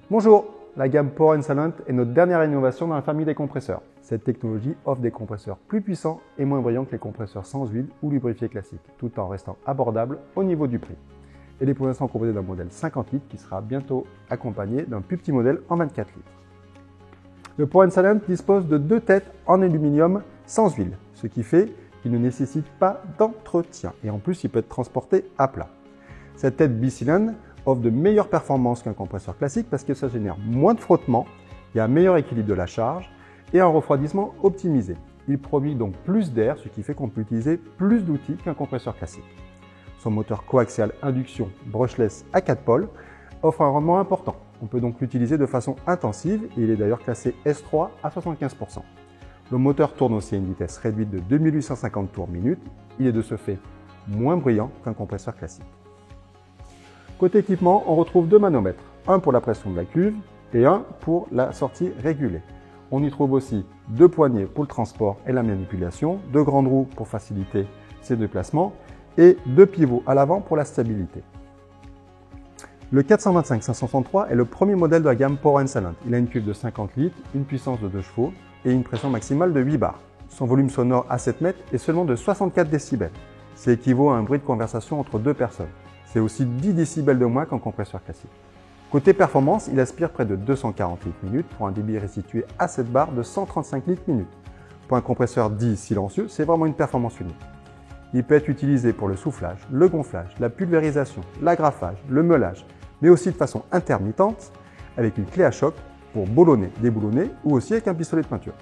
Bonjour, la gamme Power & Silent est notre dernière innovation dans la famille des compresseurs. Cette technologie offre des compresseurs plus puissants et moins brillants que les compresseurs sans huile ou lubrifiés classiques, tout en restant abordable au niveau du prix. Elle est pour l'instant composée d'un modèle 50 litres qui sera bientôt accompagné d'un plus petit modèle en 24 litres. Le Power & Silent dispose de 2 têtes en aluminium sans huile, ce qui fait qu'il ne nécessite pas d'entretien et en plus il peut être transporté à plat. Cette tête bicylindre offre de meilleures performances qu'un compresseur classique parce que ça génère moins de frottement, il y a un meilleur équilibre de la charge et un refroidissement optimisé. Il produit donc plus d'air, ce qui fait qu'on peut utiliser plus d'outils qu'un compresseur classique. Son moteur coaxial induction brushless à 4 pôles offre un rendement important. On peut donc l'utiliser de façon intensive et il est d'ailleurs classé S3 à 75%. Le moteur tourne aussi à une vitesse réduite de 2850 tours minute. Il est de ce fait moins bruyant qu'un compresseur classique. Côté équipement, on retrouve 2 manomètres, un pour la pression de la cuve et un pour la sortie régulée. On y trouve aussi 2 poignées pour le transport et la manipulation, 2 grandes roues pour faciliter ces déplacements et 2 pivots à l'avant pour la stabilité. Le 425-563 est le premier modèle de la gamme Power & Silent. Il a une cuve de 50 litres, une puissance de 2 chevaux et une pression maximale de 8 bars. Son volume sonore à 7 mètres est seulement de 64 décibels. C'est équivaut à un bruit de conversation entre 2 personnes. C'est aussi 10 décibels de moins qu'un compresseur classique. Côté performance, il aspire près de 240 litres minute pour un débit restitué à 7 bars de 135 litres minute. Pour un compresseur dit silencieux, c'est vraiment une performance unique. Il peut être utilisé pour le soufflage, le gonflage, la pulvérisation, l'agrafage, le meulage, mais aussi de façon intermittente avec une clé à choc pour boulonner, déboulonner ou aussi avec un pistolet de peinture.